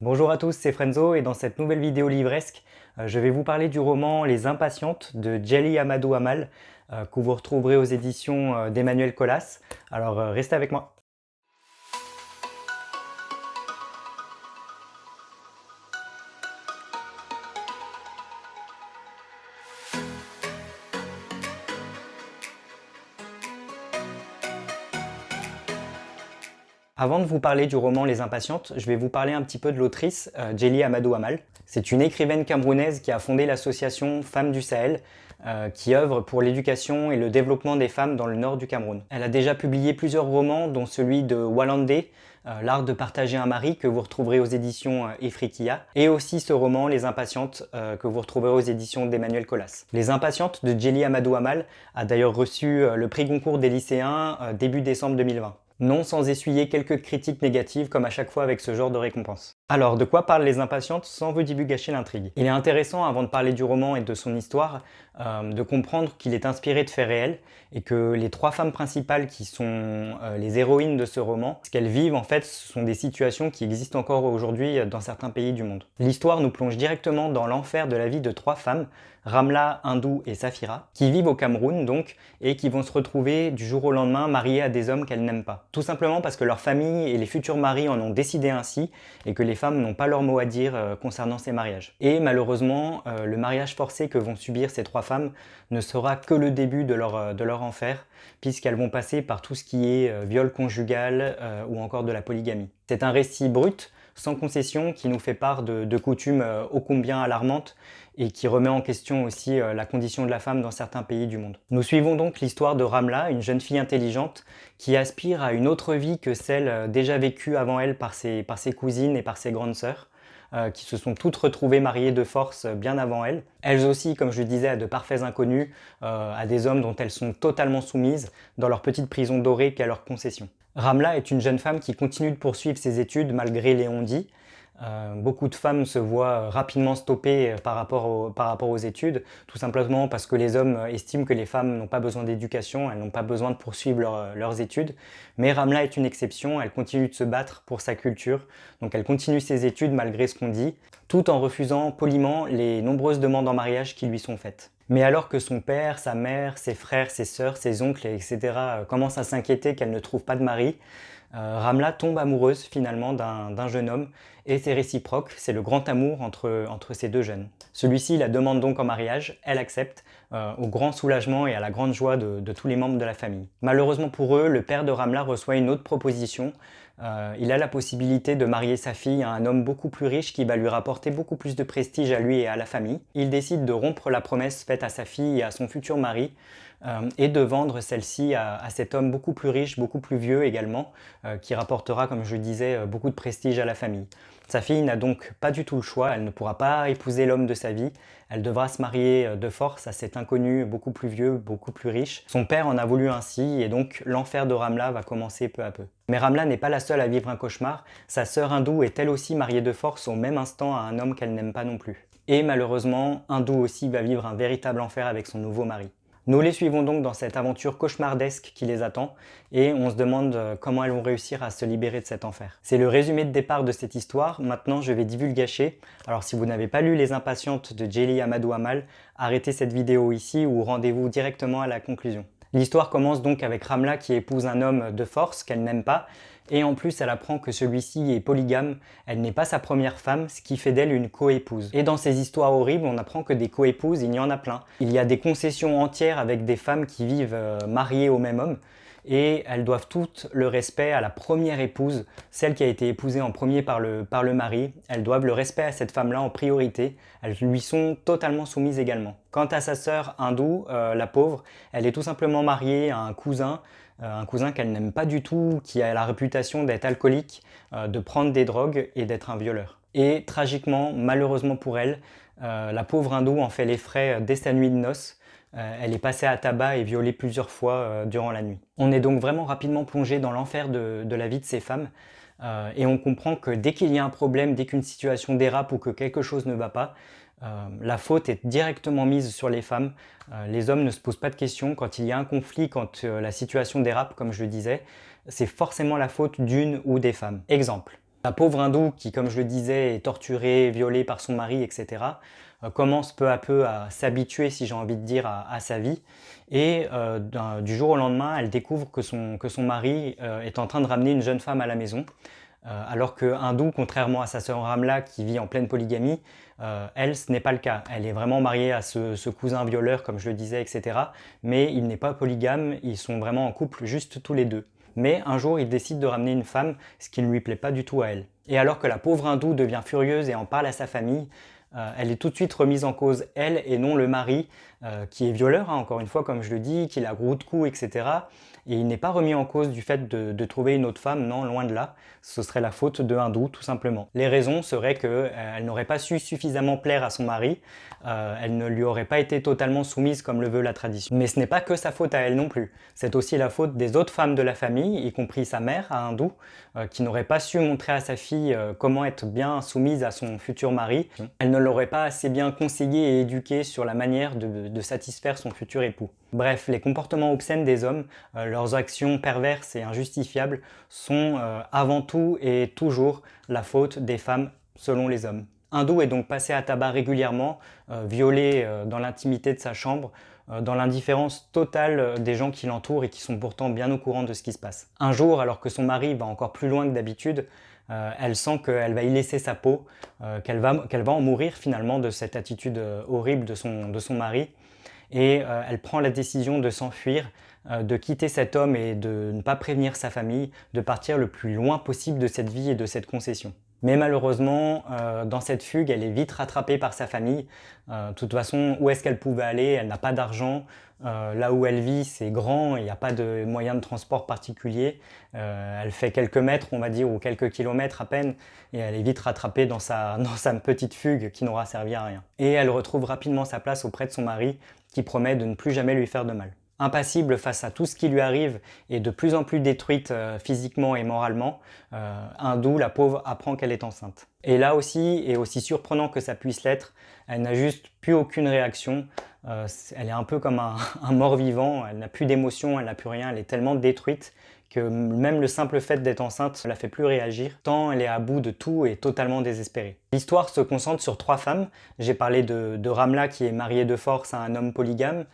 Bonjour à tous, c'est Frenzo et dans cette nouvelle vidéo livresque, je vais vous parler du roman Les Impatientes de Djely Amadou Amal que vous retrouverez aux éditions d'Emmanuel Colas. Alors restez avec moi. Avant de vous parler du roman Les Impatientes, je vais vous parler un petit peu de l'autrice Djely Amadou Amal. C'est une écrivaine camerounaise qui a fondé l'association Femmes du Sahel, qui œuvre pour l'éducation et le développement des femmes dans le nord du Cameroun. Elle a déjà publié plusieurs romans, dont celui de Walandé, L'art de partager un mari, que vous retrouverez aux éditions Ifriqiya, et aussi ce roman Les Impatientes, que vous retrouverez aux éditions d'Emmanuel Colas. Les Impatientes de Djely Amadou Amal a d'ailleurs reçu le prix Goncourt des lycéens début décembre 2020. Non sans essuyer quelques critiques négatives comme à chaque fois avec ce genre de récompense. Alors, de quoi parlent Les Impatientes sans vous divulgacher l'intrigue? Il est intéressant, avant de parler du roman et de son histoire, de comprendre qu'il est inspiré de faits réels et que les trois femmes principales qui sont les héroïnes de ce roman, ce qu'elles vivent en fait, ce sont des situations qui existent encore aujourd'hui dans certains pays du monde. L'histoire nous plonge directement dans l'enfer de la vie de trois femmes, Ramla, Hindou et Safira, qui vivent au Cameroun donc, et qui vont se retrouver du jour au lendemain mariées à des hommes qu'elles n'aiment pas. Tout simplement parce que leur famille et les futurs maris en ont décidé ainsi, et que les femmes n'ont pas leur mot à dire concernant ces mariages. Et malheureusement, le mariage forcé que vont subir ces trois femmes ne sera que le début de leur enfer, puisqu'elles vont passer par tout ce qui est viol conjugal ou encore de la polygamie. C'est un récit brut, sans concession, qui nous fait part de coutumes ô combien alarmantes et qui remet en question aussi la condition de la femme dans certains pays du monde. Nous suivons donc l'histoire de Ramla, une jeune fille intelligente qui aspire à une autre vie que celle déjà vécue avant elle par ses cousines et par ses grandes sœurs, qui se sont toutes retrouvées mariées de force bien avant elle. Elles aussi, comme je le disais, à de parfaits inconnus, à des hommes dont elles sont totalement soumises dans leur petite prison dorée qu'à leur concession. Ramla est une jeune femme qui continue de poursuivre ses études malgré les on-dit. Beaucoup de femmes se voient rapidement stoppées par rapport aux études, tout simplement parce que les hommes estiment que les femmes n'ont pas besoin d'éducation, elles n'ont pas besoin de poursuivre leurs études. Mais Ramla est une exception, elle continue de se battre pour sa culture, donc elle continue ses études malgré ce qu'on dit, tout en refusant poliment les nombreuses demandes en mariage qui lui sont faites. Mais alors que son père, sa mère, ses frères, ses sœurs, ses oncles, etc. Commencent à s'inquiéter qu'elle ne trouve pas de mari, Ramla tombe amoureuse finalement d'un jeune homme et c'est réciproque, c'est le grand amour entre ces deux jeunes. Celui-ci la demande donc en mariage, elle accepte, au grand soulagement et à la grande joie de tous les membres de la famille. Malheureusement pour eux, le père de Ramla reçoit une autre proposition. Il a la possibilité de marier sa fille à un homme beaucoup plus riche qui va lui rapporter beaucoup plus de prestige à lui et à la famille. Il décide de rompre la promesse faite à sa fille et à son futur mari et de vendre celle-ci à cet homme beaucoup plus riche, beaucoup plus vieux également, qui rapportera, comme je disais, beaucoup de prestige à la famille. Sa fille n'a donc pas du tout le choix, elle ne pourra pas épouser l'homme de sa vie, elle devra se marier de force à cet inconnu beaucoup plus vieux, beaucoup plus riche. Son père en a voulu ainsi et donc l'enfer de Ramla va commencer peu à peu. Mais Ramla n'est pas la seule à vivre un cauchemar, sa sœur Hindoue est elle aussi mariée de force au même instant à un homme qu'elle n'aime pas non plus. Et malheureusement, Hindoue aussi va vivre un véritable enfer avec son nouveau mari. Nous les suivons donc dans cette aventure cauchemardesque qui les attend et on se demande comment elles vont réussir à se libérer de cet enfer. C'est le résumé de départ de cette histoire, maintenant je vais divulgacher. Alors si vous n'avez pas lu Les Impatientes de Djely Amadou Amal, arrêtez cette vidéo ici ou rendez-vous directement à la conclusion. L'histoire commence donc avec Ramla qui épouse un homme de force qu'elle n'aime pas, et en plus elle apprend que celui-ci est polygame, elle n'est pas sa première femme, ce qui fait d'elle une coépouse. Et dans ces histoires horribles, on apprend que des coépouses, il y en a plein. Il y a des concessions entières avec des femmes qui vivent mariées au même homme, et elles doivent toutes le respect à la première épouse, celle qui a été épousée en premier par le mari. Elles doivent le respect à cette femme-là en priorité, elles lui sont totalement soumises également. Quant à sa sœur Hindoue, la pauvre, elle est tout simplement mariée à un cousin qu'elle n'aime pas du tout, qui a la réputation d'être alcoolique, de prendre des drogues et d'être un violeur. Et tragiquement, malheureusement pour elle, la pauvre Hindoue en fait les frais dès sa nuit de noces. Elle est passée à tabac et violée plusieurs fois durant la nuit. On est donc vraiment rapidement plongé dans l'enfer de la vie de ces femmes et on comprend que dès qu'il y a un problème, dès qu'une situation dérape ou que quelque chose ne va pas, la faute est directement mise sur les femmes. Les hommes ne se posent pas de questions. Quand il y a un conflit, quand la situation dérape, comme je le disais, c'est forcément la faute d'une ou des femmes. Exemple. La pauvre hindoue qui, comme je le disais, est torturée, violée par son mari, etc., commence peu à peu à s'habituer, si j'ai envie de dire, à sa vie. Et du jour au lendemain, elle découvre que son mari est en train de ramener une jeune femme à la maison. Alors que hindoue, contrairement à sa sœur Ramla qui vit en pleine polygamie, elle, ce n'est pas le cas. Elle est vraiment mariée à ce cousin violeur, comme je le disais, etc. Mais il n'est pas polygame, ils sont vraiment en couple juste tous les deux. Mais un jour, il décide de ramener une femme, ce qui ne lui plaît pas du tout à elle. Et alors que la pauvre hindoue devient furieuse et en parle à sa famille, elle est tout de suite remise en cause, elle, et non le mari, qui est violeur, hein, encore une fois, comme je le dis, qui la gros de coups, etc. Et il n'est pas remis en cause du fait de trouver une autre femme, non, loin de là. Ce serait la faute de hindoue, tout simplement. Les raisons seraient qu'elle n'aurait pas su suffisamment plaire à son mari, elle ne lui aurait pas été totalement soumise comme le veut la tradition. Mais ce n'est pas que sa faute à elle non plus. C'est aussi la faute des autres femmes de la famille, y compris sa mère, à hindoue, qui n'aurait pas su montrer à sa fille comment être bien soumise à son futur mari. Elle ne l'aurait pas assez bien conseillé et éduqué sur la manière de satisfaire son futur époux. Bref, les comportements obscènes des hommes, leurs actions perverses et injustifiables sont avant tout et toujours la faute des femmes selon les hommes. Hindoue est donc passé à tabac régulièrement, violé dans l'intimité de sa chambre, dans l'indifférence totale des gens qui l'entourent et qui sont pourtant bien au courant de ce qui se passe. Un jour, alors que son mari va encore plus loin que d'habitude, elle sent qu'elle va y laisser sa peau, qu'elle va en mourir finalement de cette attitude horrible de son mari. Et elle prend la décision de s'enfuir, de quitter cet homme et de ne pas prévenir sa famille, de partir le plus loin possible de cette vie et de cette concession. Mais malheureusement, dans cette fugue, elle est vite rattrapée par sa famille. De toute façon, où est-ce qu'elle pouvait aller? Elle n'a pas d'argent. Là où elle vit, c'est grand, il n'y a pas de moyen de transport particulier. Elle fait quelques mètres, on va dire, ou quelques kilomètres à peine, et elle est vite rattrapée dans sa petite fugue qui n'aura servi à rien. Et elle retrouve rapidement sa place auprès de son mari, qui promet de ne plus jamais lui faire de mal. Impassible face à tout ce qui lui arrive et de plus en plus détruite physiquement et moralement, hindoue, la pauvre, apprend qu'elle est enceinte. Et là aussi, et aussi surprenant que ça puisse l'être, elle n'a juste plus aucune réaction. Elle est un peu comme un mort-vivant, elle n'a plus d'émotion, elle n'a plus rien, elle est tellement détruite que même le simple fait d'être enceinte ne la fait plus réagir, tant elle est à bout de tout et totalement désespérée. L'histoire se concentre sur 3 femmes. J'ai parlé de Ramla qui est mariée de force à un homme polygame,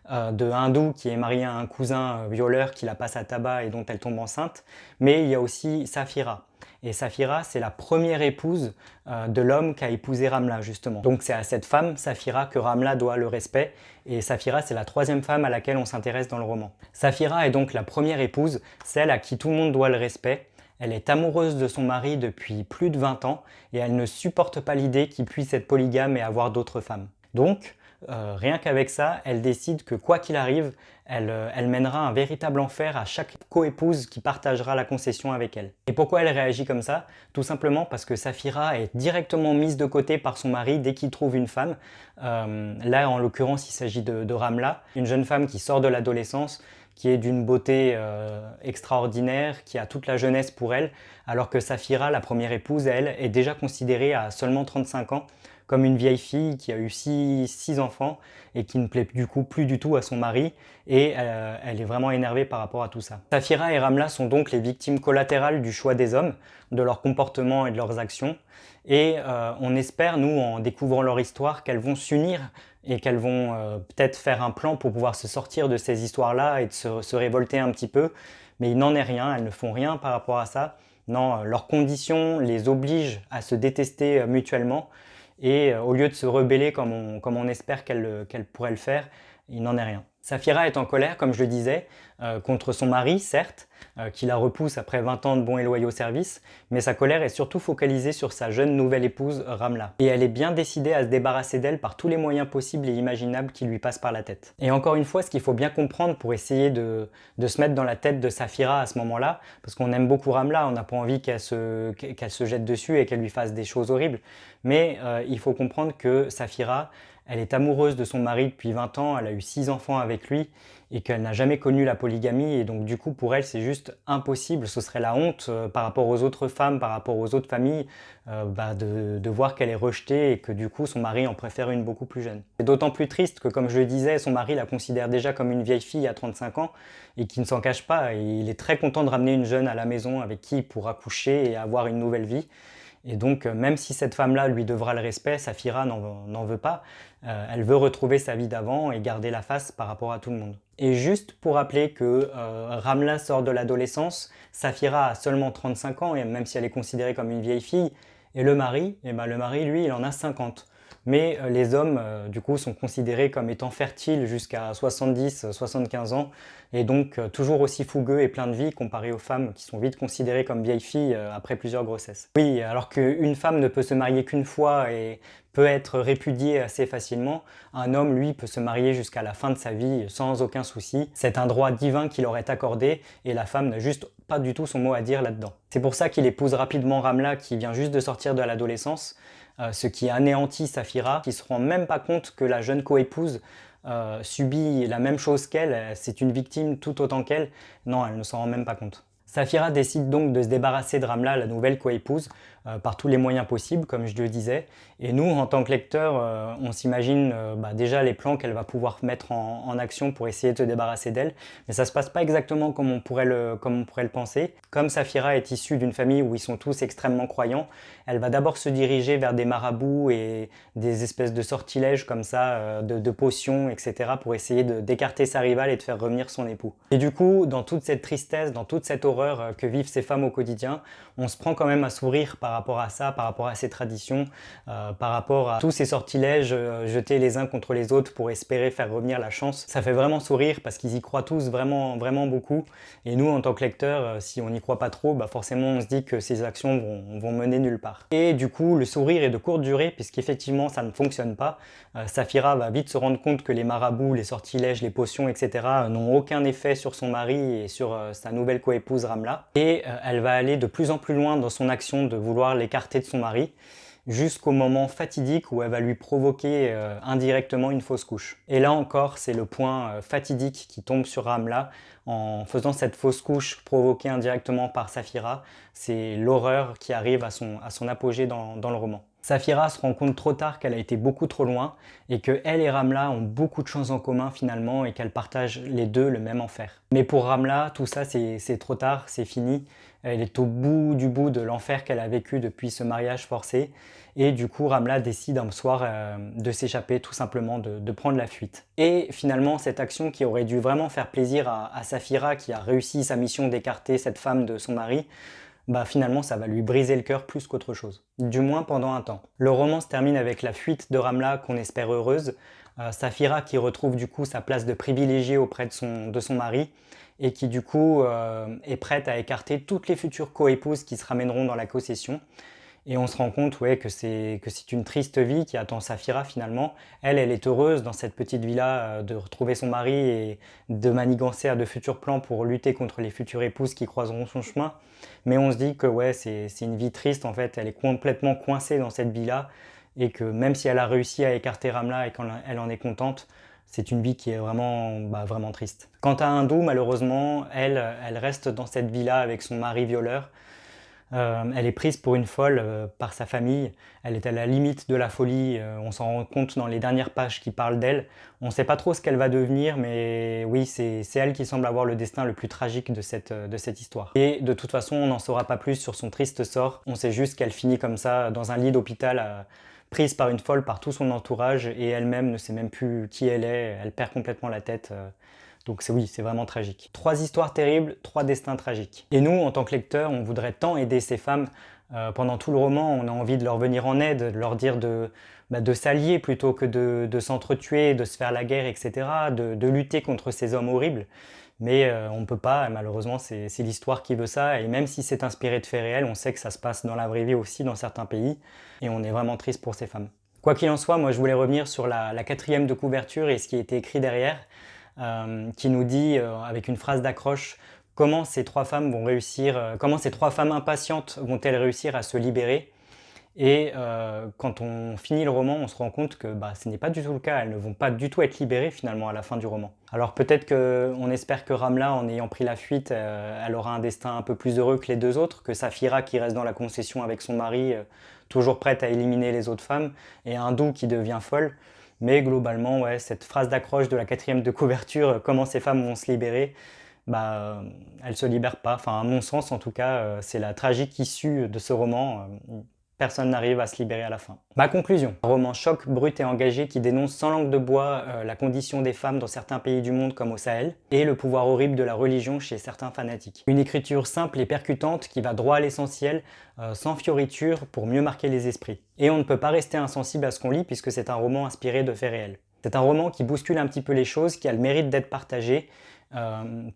de hindoue qui est mariée à un cousin violeur qui la passe à tabac et dont elle tombe enceinte, mais il y a aussi Saphira. Et Saphira, c'est la première épouse de l'homme qu'a épousé Ramla, justement. Donc c'est à cette femme, Saphira, que Ramla doit le respect, et Saphira, c'est la 3e femme à laquelle on s'intéresse dans le roman. Saphira est donc la première épouse, celle à qui tout le monde doit le respect. Elle est amoureuse de son mari depuis plus de 20 ans, et elle ne supporte pas l'idée qu'il puisse être polygame et avoir d'autres femmes. Donc, rien qu'avec ça, elle décide que quoi qu'il arrive, elle mènera un véritable enfer à chaque coépouse qui partagera la concession avec elle. Et pourquoi elle réagit comme ça? Tout simplement parce que Saphira est directement mise de côté par son mari dès qu'il trouve une femme. Là, en l'occurrence, il s'agit de Ramla, une jeune femme qui sort de l'adolescence, qui est d'une beauté extraordinaire, qui a toute la jeunesse pour elle, alors que Saphira, la première épouse, elle, est déjà considérée à seulement 35 ans comme une vieille fille qui a eu 6 enfants et qui ne plaît du coup plus du tout à son mari, et elle est vraiment énervée par rapport à tout ça. Saphira et Ramla sont donc les victimes collatérales du choix des hommes, de leur comportement et de leurs actions, et on espère, nous, en découvrant leur histoire, qu'elles vont s'unir et qu'elles vont peut-être faire un plan pour pouvoir se sortir de ces histoires-là et de se révolter un petit peu, mais il n'en est rien, elles ne font rien par rapport à ça. Non, leurs conditions les obligent à se détester mutuellement, et au lieu de se rebeller comme on espère qu'elle pourrait le faire, il n'en est rien. Saphira est en colère, comme je le disais, contre son mari, certes, qui la repousse après 20 ans de bons et loyaux services, mais sa colère est surtout focalisée sur sa jeune nouvelle épouse, Ramla. Et elle est bien décidée à se débarrasser d'elle par tous les moyens possibles et imaginables qui lui passent par la tête. Et encore une fois, ce qu'il faut bien comprendre pour essayer de se mettre dans la tête de Saphira à ce moment-là, parce qu'on aime beaucoup Ramla, on n'a pas envie qu'elle se jette dessus et qu'elle lui fasse des choses horribles, mais il faut comprendre que Saphira, Elle est amoureuse de son mari depuis 20 ans, elle a eu 6 enfants avec lui et qu'elle n'a jamais connu la polygamie et donc du coup pour elle c'est juste impossible, ce serait la honte par rapport aux autres femmes, par rapport aux autres familles de voir qu'elle est rejetée et que du coup son mari en préfère une beaucoup plus jeune. C'est d'autant plus triste que comme je le disais, son mari la considère déjà comme une vieille fille à 35 ans et qui ne s'en cache pas et il est très content de ramener une jeune à la maison avec qui il pourra coucher et avoir une nouvelle vie. Et donc, même si cette femme-là lui devra le respect, Saphira n'en veut pas. Elle veut retrouver sa vie d'avant et garder la face par rapport à tout le monde. Et juste pour rappeler que Ramla sort de l'adolescence, Saphira a seulement 35 ans, et même si elle est considérée comme une vieille fille, et le mari, le mari, lui, il en a 50. Mais les hommes, du coup, sont considérés comme étant fertiles jusqu'à 70-75 ans, et donc toujours aussi fougueux et pleins de vie comparé aux femmes qui sont vite considérées comme vieilles filles après plusieurs grossesses. Oui, alors qu'une femme ne peut se marier qu'une fois et peut être répudiée assez facilement, un homme, lui, peut se marier jusqu'à la fin de sa vie sans aucun souci. C'est un droit divin qui leur est accordé et la femme n'a juste pas du tout son mot à dire là-dedans. C'est pour ça qu'il épouse rapidement Ramla qui vient juste de sortir de l'adolescence, ce qui anéantit Saphira, qui se rend même pas compte que la jeune coépouse subit la même chose qu'elle, c'est une victime tout autant qu'elle. Non, elle ne s'en rend même pas compte. Saphira décide donc de se débarrasser de Ramla, la nouvelle coépouse, par tous les moyens possibles, comme je le disais. Et nous, en tant que lecteurs, on s'imagine déjà les plans qu'elle va pouvoir mettre en action pour essayer de se débarrasser d'elle. Mais ça ne se passe pas exactement comme on pourrait le penser. Comme Saphira est issue d'une famille où ils sont tous extrêmement croyants, elle va d'abord se diriger vers des marabouts et des espèces de sortilèges comme ça, de potions, etc. pour essayer d'écarter sa rivale et de faire revenir son époux. Et du coup, dans toute cette tristesse, dans toute cette horreur que vivent ces femmes au quotidien, on se prend quand même à sourire par rapport à ça, par rapport à ces traditions, par rapport à tous ces sortilèges jetés les uns contre les autres pour espérer faire revenir la chance. Ça fait vraiment sourire parce qu'ils y croient tous vraiment, vraiment beaucoup. Et nous, en tant que lecteurs, si on n'y croit pas trop, forcément on se dit que ces actions vont mener nulle part. Et du coup, le sourire est de courte durée puisqu'effectivement ça ne fonctionne pas. Saphira va vite se rendre compte que les marabouts, les sortilèges, les potions, etc. n'ont aucun effet sur son mari et sur sa nouvelle coépouse Ramla. Et elle va aller de plus en plus loin dans son action de vouloir l'écarter de son mari, jusqu'au moment fatidique où elle va lui provoquer indirectement une fausse couche. Et là encore, c'est le point fatidique qui tombe sur Ramla en faisant cette fausse couche provoquée indirectement par Saphira. C'est l'horreur qui arrive à son apogée dans le roman. Saphira se rend compte trop tard qu'elle a été beaucoup trop loin et que elle et Ramla ont beaucoup de choses en commun finalement et qu'elles partagent les deux le même enfer. Mais pour Ramla, tout ça c'est trop tard, c'est fini. Elle est au bout du bout de l'enfer qu'elle a vécu depuis ce mariage forcé et du coup Ramla décide un soir de s'échapper, tout simplement de prendre la fuite. Et finalement cette action qui aurait dû vraiment faire plaisir à Saphira qui a réussi sa mission d'écarter cette femme de son mari, finalement ça va lui briser le cœur plus qu'autre chose. Du moins pendant un temps. Le roman se termine avec la fuite de Ramla qu'on espère heureuse, Saphira qui retrouve du coup sa place de privilégiée auprès de son mari et qui du coup est prête à écarter toutes les futures coépouses qui se ramèneront dans la possession. Et on se rend compte que c'est une triste vie qui attend Saphira finalement. Elle est heureuse dans cette petite villa de retrouver son mari et de manigancer à de futurs plans pour lutter contre les futures épouses qui croiseront son chemin. Mais on se dit que c'est une vie triste en fait, elle est complètement coincée dans cette villa et que même si elle a réussi à écarter Ramla et qu'elle en est contente, c'est une vie qui est vraiment, vraiment triste. Quant à Hindou, malheureusement, elle reste dans cette villa avec son mari violeur. Elle est prise pour une folle par sa famille, elle est à la limite de la folie, on s'en rend compte dans les dernières pages qui parlent d'elle. On ne sait pas trop ce qu'elle va devenir, mais oui, c'est elle qui semble avoir le destin le plus tragique de cette histoire. Et de toute façon, on n'en saura pas plus sur son triste sort, on sait juste qu'elle finit comme ça, dans un lit d'hôpital, prise par une folle par tout son entourage, et elle-même ne sait même plus qui elle est, elle perd complètement la tête. Donc oui, c'est vraiment tragique. 3 histoires terribles, 3 destins tragiques. Et nous, en tant que lecteurs, on voudrait tant aider ces femmes. Pendant tout le roman, on a envie de leur venir en aide, de leur dire de s'allier plutôt que de s'entretuer, de se faire la guerre, etc. De lutter contre ces hommes horribles. Mais on ne peut pas, malheureusement, c'est l'histoire qui veut ça. Et même si c'est inspiré de faits réels, on sait que ça se passe dans la vraie vie aussi dans certains pays. Et on est vraiment triste pour ces femmes. Quoi qu'il en soit, moi je voulais revenir sur la 4e de couverture et ce qui a été écrit derrière. Qui nous dit avec une phrase d'accroche comment ces 3 femmes vont réussir, comment ces 3 femmes impatientes vont-elles réussir à se libérer. Et quand on finit le roman, on se rend compte que ce n'est pas du tout le cas, elles ne vont pas du tout être libérées finalement à la fin du roman. Alors peut-être qu'on espère que Ramla, en ayant pris la fuite, elle aura un destin un peu plus heureux que les deux autres, que Saphira qui reste dans la concession avec son mari, toujours prête à éliminer les autres femmes, et Hindou qui devient folle. Mais globalement, ouais, cette phrase d'accroche de la 4e de couverture, comment ces femmes vont se libérer, elles se libèrent pas. Enfin, à mon sens, en tout cas, c'est la tragique issue de ce roman. Personne n'arrive à se libérer à la fin. Ma conclusion. Un roman choc, brut et engagé qui dénonce sans langue de bois la condition des femmes dans certains pays du monde comme au Sahel et le pouvoir horrible de la religion chez certains fanatiques. Une écriture simple et percutante qui va droit à l'essentiel, sans fioritures pour mieux marquer les esprits. Et on ne peut pas rester insensible à ce qu'on lit puisque c'est un roman inspiré de faits réels. C'est un roman qui bouscule un petit peu les choses, qui a le mérite d'être partagé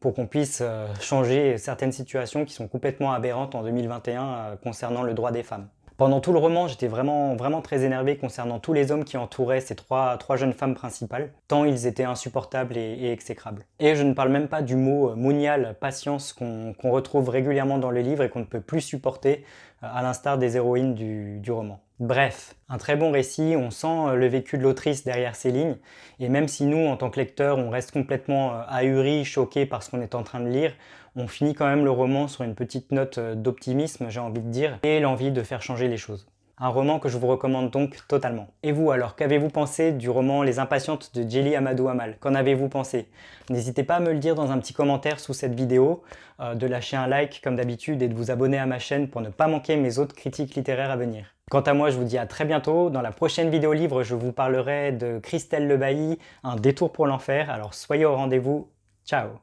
pour qu'on puisse changer certaines situations qui sont complètement aberrantes en 2021 concernant le droit des femmes. Pendant tout le roman, j'étais vraiment très énervé concernant tous les hommes qui entouraient ces trois jeunes femmes principales, tant ils étaient insupportables et exécrables. Et je ne parle même pas du mot monial, patience, qu'on retrouve régulièrement dans le livre et qu'on ne peut plus supporter, à l'instar des héroïnes du roman. Bref, un très bon récit, on sent le vécu de l'autrice derrière ces lignes, et même si nous, en tant que lecteurs, on reste complètement ahuris, choqués par ce qu'on est en train de lire, on finit quand même le roman sur une petite note d'optimisme, j'ai envie de dire, et l'envie de faire changer les choses. Un roman que je vous recommande donc totalement. Et vous alors, qu'avez-vous pensé du roman Les Impatientes de Djely Amadou Amal? Qu'en avez-vous pensé? N'hésitez pas à me le dire dans un petit commentaire sous cette vidéo, de lâcher un like comme d'habitude et de vous abonner à ma chaîne pour ne pas manquer mes autres critiques littéraires à venir. Quant à moi, je vous dis à très bientôt. Dans la prochaine vidéo livre, je vous parlerai de Christelle Le Bailly, Un détour pour l'enfer. Alors soyez au rendez-vous. Ciao!